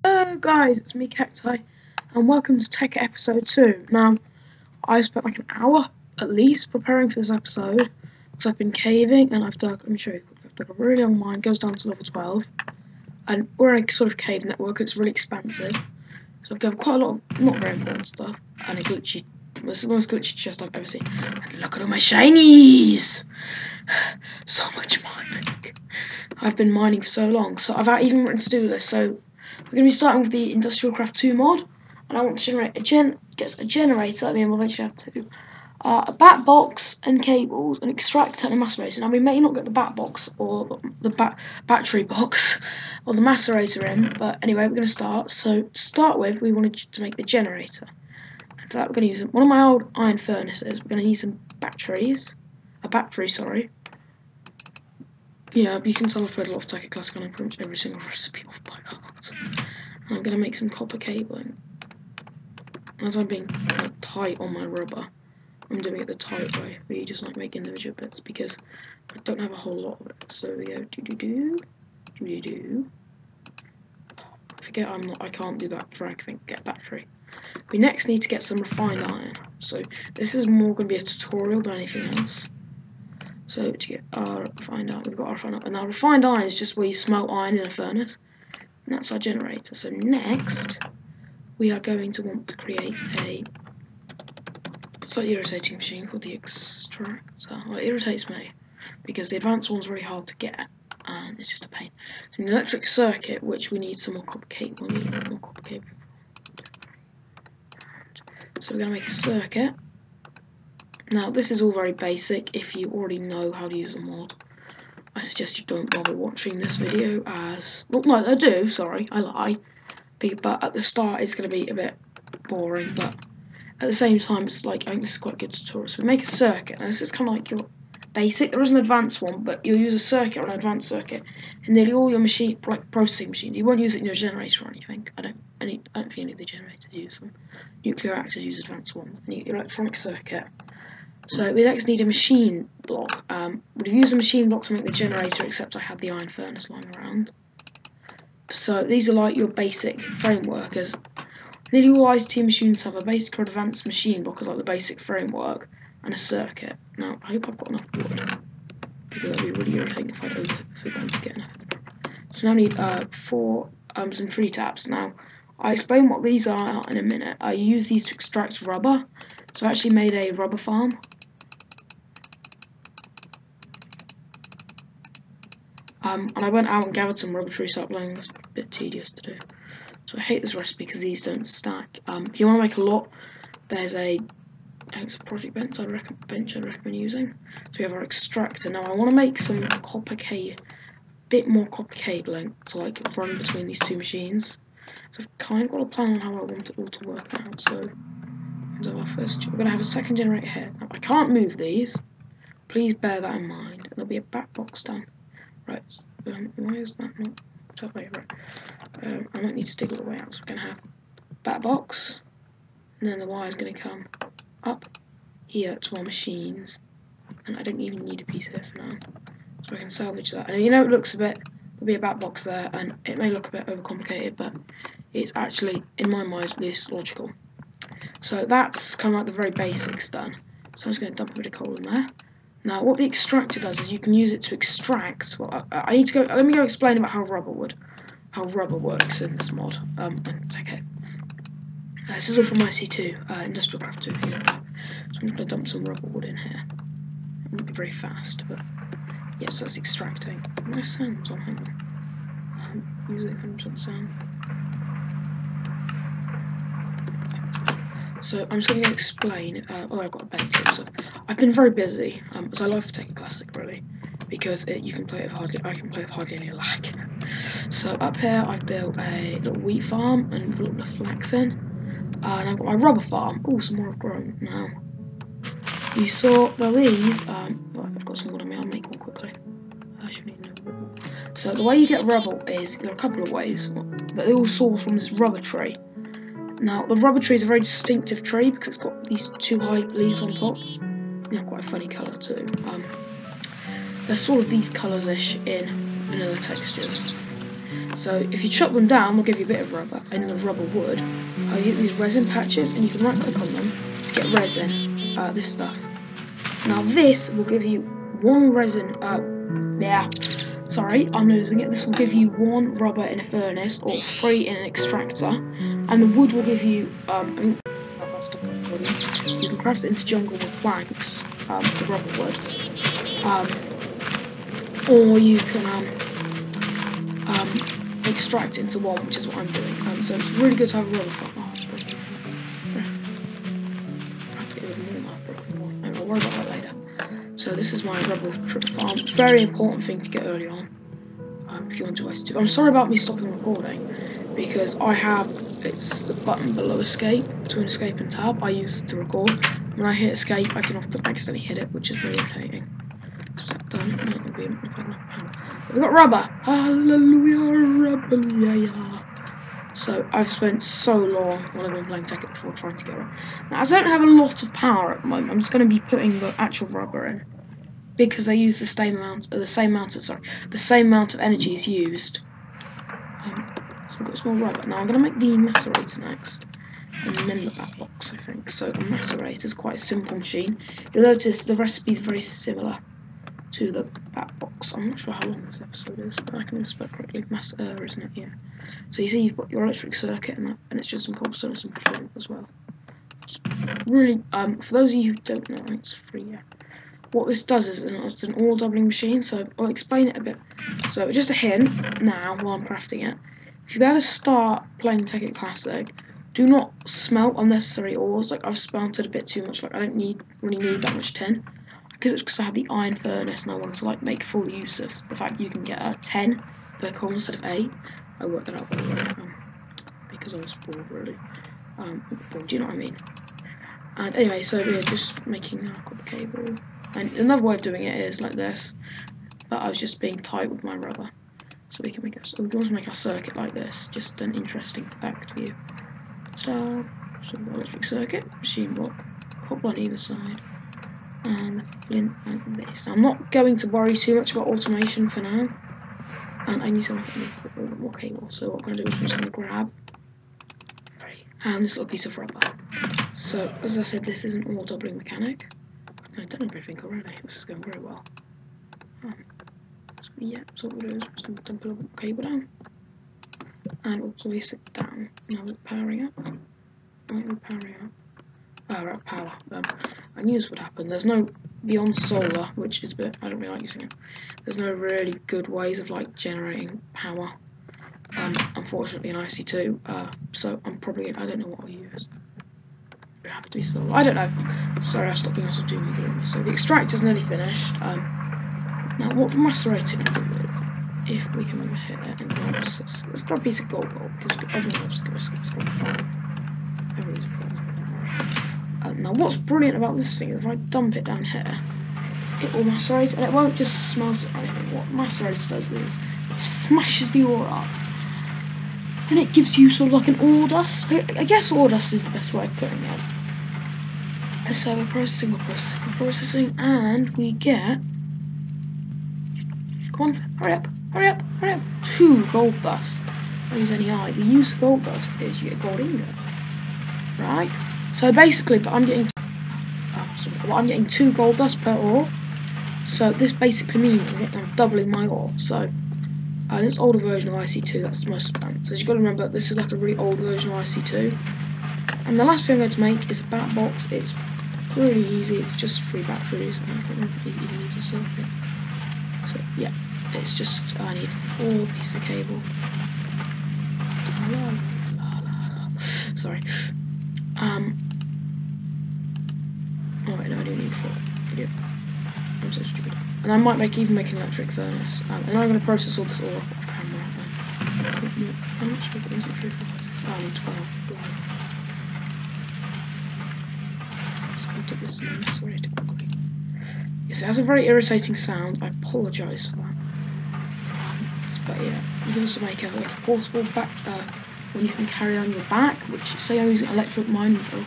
Hello guys, it's me Cacti, and welcome to Tekkit episode 2. Now, I spent like an hour at least preparing for this episode, because I've been caving and I've dug, let me show you, I've dug a really long mine, goes down to level 12, and we're in a sort of cave network, it's really expansive, so I've got quite a lot of not very important stuff, and a glitchy, this is the most glitchy chest I've ever seen, and look at all my shinies! So much mining. I've been mining for so long, so I've even written to do list, so we're going to be starting with the Industrial Craft 2 mod, and I want to generate a generator. I mean, we'll eventually have two. A bat box and cables, an extractor and a macerator. Now, we may not get the bat box or the battery box or the macerator in, but anyway, we're going to start. So, to start with, we wanted to make the generator. And for that, we're going to use one of my old iron furnaces. We're going to use some batteries. A battery, sorry. Yeah, you can tell I've played a lot of Tekkit Classic and pretty much every single recipe off by heart. And I'm going to make some copper cabling. As I'm being tight on my rubber, I'm doing it the tight way, where you just like make individual bits because I don't have a whole lot of it. So we go do. Forget I can't do that drag thing, get battery. We next need to get some refined iron. So this is more going to be a tutorial than anything else. So to get our refined iron, we've got our refined iron. And now refined iron is just where you smelt iron in a furnace. And that's our generator. So next, we are going to want to create a slightly irritating machine called the extractor. Well, it irritates me, because the advanced one's really hard to get, and it's just a pain. An electric circuit, which we need some more copper cable. We need a bit more copper cable. So we're going to make a circuit. Now, this is all very basic. If you already know how to use a mod, I suggest you don't bother watching this video as... Well, no, I do, sorry, I lie. But at the start, it's going to be a bit boring, but at the same time, it's like, I think this is quite a good tutorial. So we make a circuit, and this is kind of like your basic. There is an advanced one, but you'll use a circuit or an advanced circuit in nearly all your machine, like processing machines. You won't use it in your generator or anything. I don't think any of the generators use them. Nuclear reactors use advanced ones. And your electronic circuit. So we next need a machine block. We'd have used a machine block to make the generator, except I had the iron furnace lying around. So these are like your basic frameworkers. Nearly all ICT machines have a basic or advanced machine block as like the basic framework and a circuit. Now, I hope I've got enough wood, because that'd be really irritating if I don't forget to get enough. So now I need some tree taps. Now, I'll explain what these are in a minute. I use these to extract rubber. So I actually made a rubber farm. And I went out and gathered some rubber tree saplings. It's a bit tedious to do. So I hate this recipe because these don't stack. If you want to make a lot, there's I think it's a project bench I'd recommend using. So we have our extractor. Now I want to make some bit more copper cabling to like run between these two machines. So I've kind of got a plan on how I want it all to work out. So we're going to have a second generator here. Now I can't move these. Please bear that in mind. And there'll be a back box down. Right. Why is that not? Right. I might need to dig all the way out. So we're going to have bat box, and then the wire is going to come up here to our machines, and I don't even need a piece here for now, so I can salvage that. And you know, it looks there'll be a bat box there, and it may look a bit overcomplicated, but it's actually, in my mind, at least logical. So that's kind of like the very basics done. So I'm just going to dump a bit of coal in there. Now, what the extractor does is you can use it to extract. Well, I need to go. Let me go explain about how rubber works in this mod. Okay. This is all from IC2, Industrial Craft 2. So I'm just going to dump some rubber wood in here. It won't be very fast, but yeah. So that's extracting. Nice sounds on here. Music 100% sound. So I'm just going to explain. Oh, I've got a bed tip. So I've been very busy, as I love Tekkit Classic really, because you can play it with I can play with hardly any lag. So up here I've built a little wheat farm and put a little flax in, and I've got my rubber farm. Oh, some more have grown now. You saw these. Right, I've got some wood on me. I'll make one quickly. I should need another wood. So the way you get rubble is there are a couple of ways, but they all source from this rubber tree. Now, the rubber tree is a very distinctive tree because it's got these two high leaves on top. They're quite a funny colour too. They're sort of these colours-ish in vanilla textures. So if you chop them down, they'll give you a bit of rubber, and the rubber wood. You get these resin patches, and you can right click on them to get resin, this stuff. Now this will give you 1 resin, sorry, I'm losing it. This will give you 1 rubber in a furnace, or 3 in an extractor, and the wood will give you, you can craft it into jungle with planks, the rubber wood, or you can extract it into 1, which is what I'm doing. So it's really good to have a rubber farm. Oh, it's broken. I have to get rid of more of that broken one. I'll worry about that later. So this is my rubber trip farm. It's a very important thing to get early on. If you want to waste it. I'm sorry about me stopping recording, because it's the button below escape, between escape and tab, I use to record. When I hit escape, I can often accidentally hit it, which is really irritating. So is that done? We've got rubber! Hallelujah, rubber, yeah. So I've spent so long when I've been playing Tekkit before trying to get it. Now I don't have a lot of power at the moment. I'm just going to be putting the actual rubber in, because they use the same amount of energy is used. So we've got some more rubber. Now I'm going to make the macerator next, and then the bat box, I think. So a macerator is quite a simple machine. You'll notice the recipe is very similar to the bat box. I'm not sure how long this episode is, but I can even spell it correctly. Isn't it? Yeah. So you see you've got your electric circuit and it's just some cobblestone and some flint as well. Really, for those of you who don't know, it's free, yeah. What this does is it's an ore doubling machine, so I'll explain it a bit. So just a hint now while I'm crafting it. If you ever start playing Tekkit Classic, do not smelt unnecessary ores. Like, I've smelted a bit too much, like I don't really need that much tin. Because I had the iron furnace and I wanted to like make full use of the fact you can get a 10 per coal instead of 8. I worked that out by the way, because I was bored really. Bored, do you know what I mean? And anyway, so we're just making a copper cable. And another way of doing it is like this, but I was just being tight with my rubber. So we can also make our circuit like this, just an interesting fact for you. Ta-da! So we've got electric circuit, machine block, copper on either side, and flint like this. I'm not going to worry too much about automation for now, and I need to make a little bit more cable. So what I'm going to do is I'm just going to grab this little piece of rubber. So as I said, this is an ore doubling mechanic. I've done everything already. This is going very well. So yeah, so what we'll do is I'm just going to dump a little cable down, and we'll place it down. Now we're powering up. Oh, right, power. I knew this would happen. There's no, beyond solar, which is a bit, I don't really like using it. There's no really good ways of like generating power. Unfortunately in IC2, so I'm probably, I don't know what I'll use. It have to be solar. I don't know. Sorry, I stopped being able to do me. So the extractor's nearly finished. Now what the macerator can do is, if we can hit it and let's grab a piece of gold, because everyone else is going to find. Everybody's now what's brilliant about this thing is if I dump it down here, it will macerate, and it won't just smelt it or anything. What macerator does is it smashes the ore up, and it gives you sort of like an ore dust. I guess ore dust is the best way of putting it. So we're processing, and we get, come on, hurry up, 2 gold dust. Don't use any eye. The use of gold dust is you get gold ingot, right? So basically, but I'm getting 2 gold dust per ore. So this basically means I'm doubling my ore. So this older version of IC2, that's the most advanced. So you've got to remember, this is like a really old version of IC2. And the last thing I'm going to make is a bat box. It's really easy. It's just 3 batteries. I don't remember if it even needs a circuit. So yeah, it's just I need 4 pieces of cable. Sorry. Oh wait, no, I do need 4. Idiot. I'm so stupid. And I might even make an electric furnace. And I'm going to process all this ore off camera. How much is it? Oh, I need 12. Just going to dip this in the macerator quickly. Yes, it has a very irritating sound. I apologise for that. But yeah, you can also make a portable back when you can carry on your back, which say I'm using electric mine drill.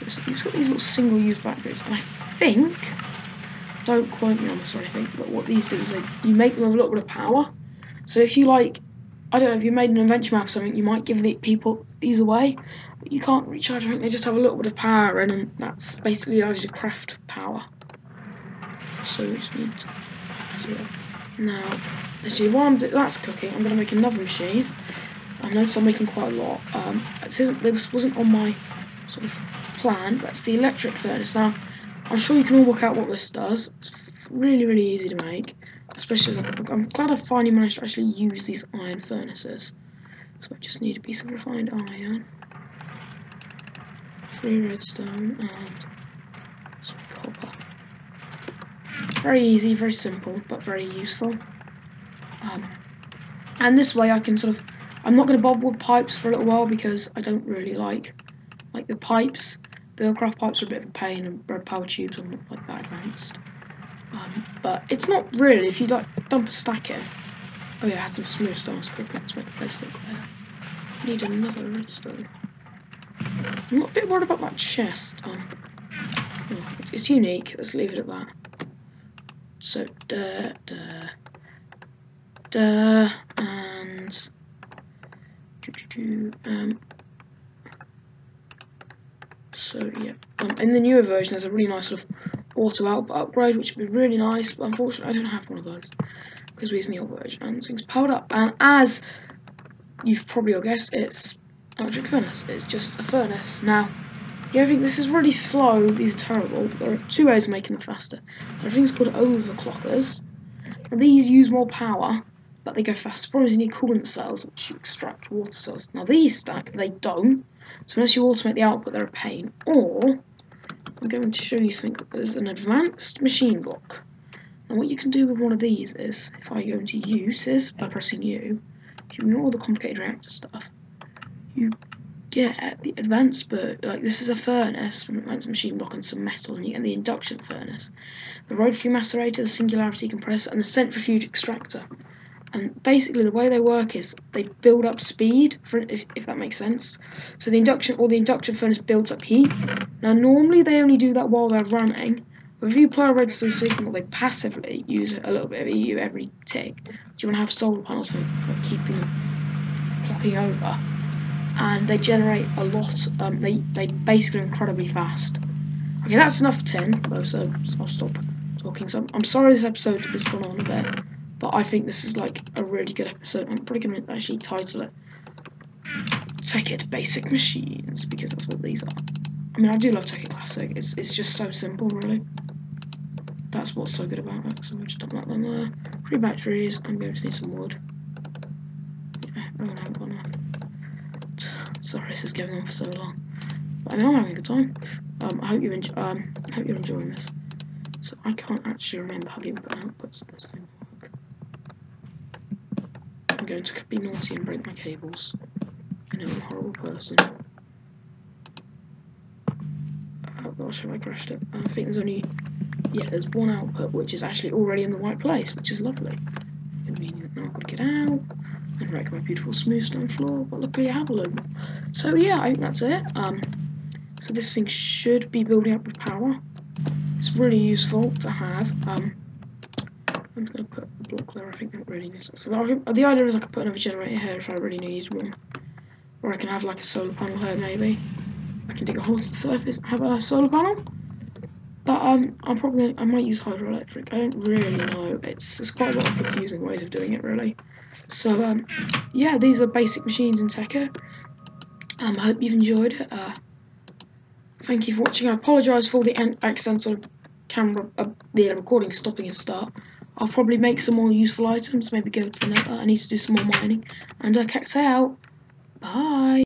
It's got these little single-use batteries, and I think, don't quote me on this or anything, but what these do is you make them with a little bit of power. So if you like I don't know, if you made an adventure map or something, you might give the people these away, but you can't recharge. I think they just have a little bit of power in, and that's basically allows you to craft power. So we just need to now. Actually, while that's cooking, I'm going to make another machine. I noticed I'm making quite a lot. This wasn't on my sort of plan, but it's the electric furnace. Now, I'm sure you can all work out what this does. It's really, really easy to make, especially as I'm glad I finally managed to actually use these iron furnaces. So I just need a piece of refined iron, 3 redstone, and some copper. Very easy, very simple, but very useful. And this way I can sort of, I'm not going to bother with pipes for a little while because I don't really like the pipes. Buildcraft pipes are a bit of a pain, and red power tubes are not like that advanced. But it's not really, if you like dump a stack in. Oh yeah, I had some smooth stone scribbling to make the place look better. Need another redstone. I'm not a bit worried about that chest. It's unique, let's leave it at that. So, and so yeah. In the newer version, there's a really nice sort of auto output upgrade, which would be really nice. But unfortunately, I don't have one of those because we're using the old version, and things powered up. And as you've probably all guessed, it's electric furnace. It's just a furnace. Now, you think this is really slow. These are terrible. There are 2 ways of making them faster. There are things called overclockers. And these use more power, but they go faster. The problem is you need coolant cells, which you extract water cells. Now these stack, they don't. So unless you automate the output, they're a pain. Or, I'm going to show you something. There's an advanced machine block. And what you can do with one of these is, if I go into uses by pressing U, if you ignore the complicated reactor stuff, you get the advanced, but like this is a furnace, an advanced machine block and some metal, and you get the induction furnace, the rotary macerator, the singularity compressor, and the centrifuge extractor. And basically the way they work is they build up speed, if that makes sense. So the induction furnace builds up heat. Now normally they only do that while they're running, but if you apply a redstone signal, they passively use a little bit of EU every tick. So you want to have solar panels for keeping them clocking over. And they generate a lot. They basically are incredibly fast. Okay, that's enough for 10, though, so I'll stop talking. So I'm sorry this episode has gone on a bit, but I think this is like a really good episode. I'm probably going to actually title it Tekkit Basic Machines, because that's what these are. I mean, I do love Tekkit Classic. It's just so simple, really. That's what's so good about it. So we'll just dump that on there. 3 batteries. I'm going to need some wood. Yeah, I'm going to have one. Sorry, this is going on for so long. But I know I'm having a good time. I hope you're enjoying this. So I can't actually remember how the outputs of this thing work. I'm going to be naughty and break my cables. I know I'm a horrible person. Oh gosh, have I crashed it? I think there's only... Yeah, there's one output which is actually already in the right place, which is lovely. Convenient. Now I've got to get out and wreck my beautiful smooth stone floor, but luckily I have a load. So yeah, I think that's it. So this thing should be building up with power. It's really useful to have. I'm just going to put a block there. I think that really needs it. So the idea is I could put another generator here if I really need one, or I can have like a solar panel here maybe. I can dig a hole into the surface and have a solar panel. But I might use hydroelectric. I don't really know. There's quite a lot of confusing ways of doing it really. So yeah, these are basic machines in Tekkit. I hope you've enjoyed it. Thank you for watching. I apologise for the accidental camera, the recording stopping and start. I'll probably make some more useful items. Maybe go to the nether. I need to do some more mining. And Tekkit out. Bye.